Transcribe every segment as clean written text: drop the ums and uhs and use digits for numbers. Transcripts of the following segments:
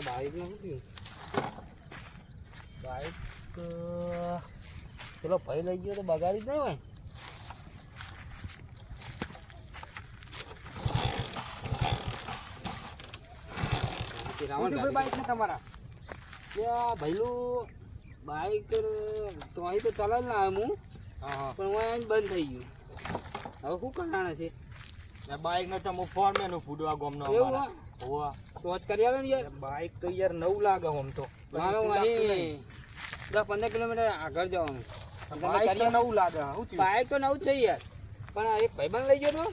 Bike નું શું bike પેલો ભાઈ લઈ ગયો તો બગાડી જ નહીં હોય બાઈક ને તમારા ભાઈલું બાઈક તો અહીં તો ચલાવી ના હું પણ હું અહીં બંધ થઈ ગયું હવે શું કરવાના છે બાઈક નો તો હું ફોર્મેન ફૂડવા ગોમનો તો જ કરી આવે ને યાર બાઈક તો યાર નવું લાગે આમ તો મારો અહીં 10-15 કિલોમીટર આગળ જવાનું બાઈક તો નવું લાગે બાઈક તો નવું જ છે યાર પણ એક ભાઈબંધ લઈ ગયો તો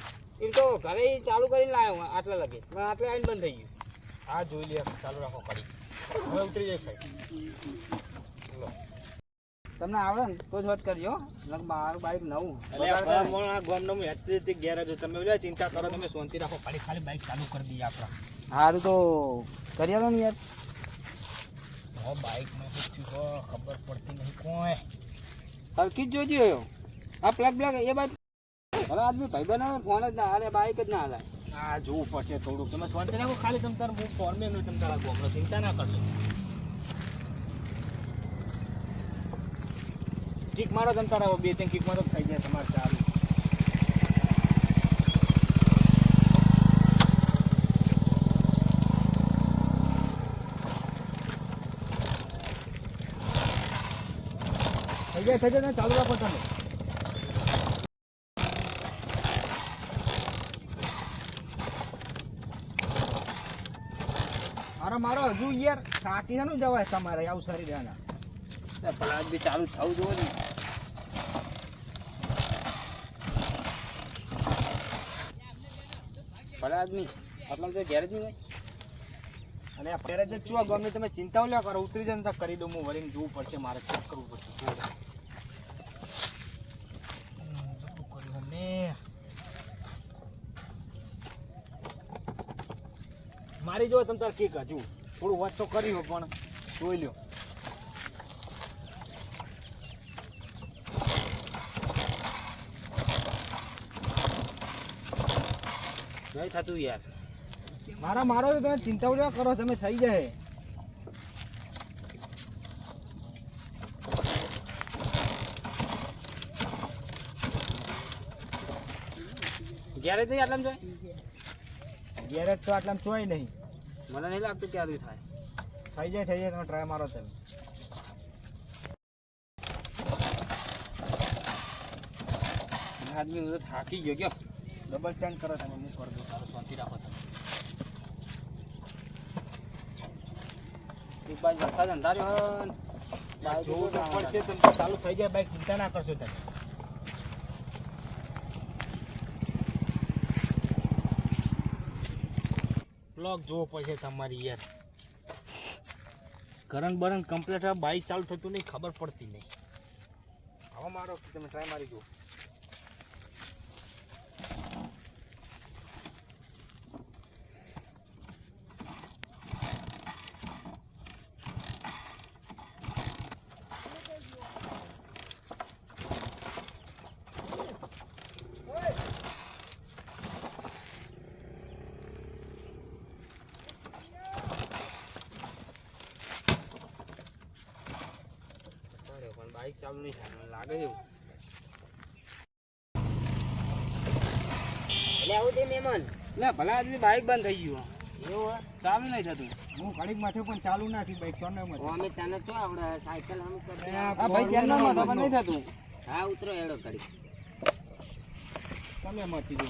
એમ તો ઘરે ચાલુ કરીને લાવ્યો આટલા લગે પણ આટલે આવીને બંધ થઈ ગયું આ જોઈ લે ચાલુ રાખો કરી હવે ઉતરી જાય સાહેબ તમને આવડે ને તો જ વાત કરજો મારું બાઈક નવું ગોમનો ગેરેજ તમે ચિંતા કરો તમે શાંતિ રાખો ખાલી ખાલી બાઈક ચાલુ કરી દઈએ આપણે સારું તો કરી આવો ને યાર હવે બાઈકમાં શું થયું ખબર પડતી નહીં કોઈ હરકી જ જોઈતી હોય આ પ્લગ બ્લગ એ બાઈક હવે આદમી ભાઈ બનાવે ફોન જ ના હાલે બાઈક જ ના હાલે હા જોવું પડશે થોડુંક તમે શાંતિ રાખો ખાલી તમ તાર હું ફોર્મેન તમ તારા ગોમનો ચિંતા ના કરશો કિક મારો તમ તારા 2-3 કિક મારો થઈ જાય તમારે ચાલુ થઈ જાય ચાલુ રાખો તમે મારો હજુ યાર થાકી છે ને જવાય તમારે આવું સારી રહેવાના પ્લાન બી ચાલુ થવું જોઈએ ને ભલે આદમી મતલબ તો ગેરેજ નહીં હોય અને આ પેરેજ જ છું ગમે તમે ચિંતા લ્યા કરો ઉતરી જાય ને કરી દઉં હું વળીને જોવું પડશે મારે ચેક કરવું પડશે મારી જો તમે તાર કેક હજુ થોડું વાત તો કરી હો પણ જોઈ લ્યો નહીં થતું યાર મારો તમે ચિંતા ઉલ્યા કરો તમે થઈ જાય ગેરેજ નહીં આટલામાં જાય ગેરેજ તો આટલામાં ચોય નહીં મને નહીં લાગતું કે આવું થાય થઈ જાય તમે ટ્રાય મારો તમે આદમી હું તો થાકી ગયો કયો ડબલ સ્ટેન્ડ કરો તમે હું કરી દઉં સારું શાંતિ રાખો તમે એક બાજુ વરસાદ અંધાર્યો બાઈક જોવું તો પડશે તમે ચાલુ થઈ જાય બાઈક ચિંતા ના કરશો તમે બ્લોક જોવો પડશે તમારી યાર કરંટ બરંટ કમ્પ્લીટ બાઈક ચાલુ થતું નહીં ખબર પડતી નહીં હવે મારો તમે ટ્રાય મારી જુઓ બાઈક ચાલુ નહીં થાય લાગે એવું એટલે આવું તે મહેમાન ના ભલા આદમી બાઈક બંધ થઈ ગયું એવું ચાલુ નહીં થતું હું ઘડીક માથે પણ ચાલુ નથી બાઈક ચોને અમે તને તો આવડે સાયકલ આમ કરી આ ભાઈ ચેનલમાં તો પણ નહીં થતું હા ઉતરો એડો કરી તમે મતી દો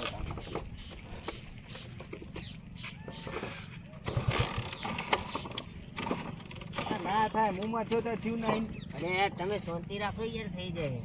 ના થાય મુંમાં છો તો થયું નહીં અરે તમે શાંતિ રાખો યાર થઈ જાય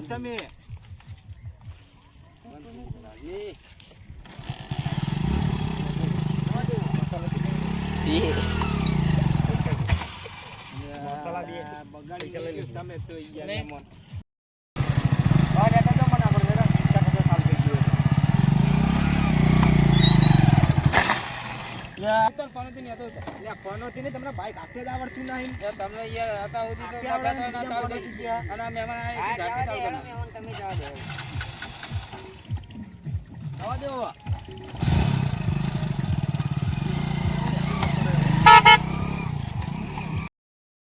તમે મસાલા બગાડી તમે તો તો પનોતી નહીં હતો. એટલે આ ફોનોથી ને તમને બાઈક હાથે જ આવડતું નહીં. યાર તમને યાર હતા સુધી તો હાથે આવડે બગાતો ને ના બીજા તાવ ફોનોથી દઈ. ગયા. અને આ મહેમાન આયા હા, એટલે જવા ગાડી દે, તાવ હેડો, તમે જવા દો. જવા દો.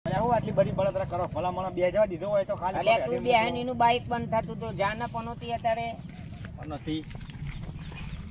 અલ્યા હું આટલી બધી બળતરા કરો ભલા મને બે જવા દીધો હોય તો ખાલી અલ્યા તું બે એનું બાઈક બંધ થતું તો જા ને પનોતી અત્યારે નથી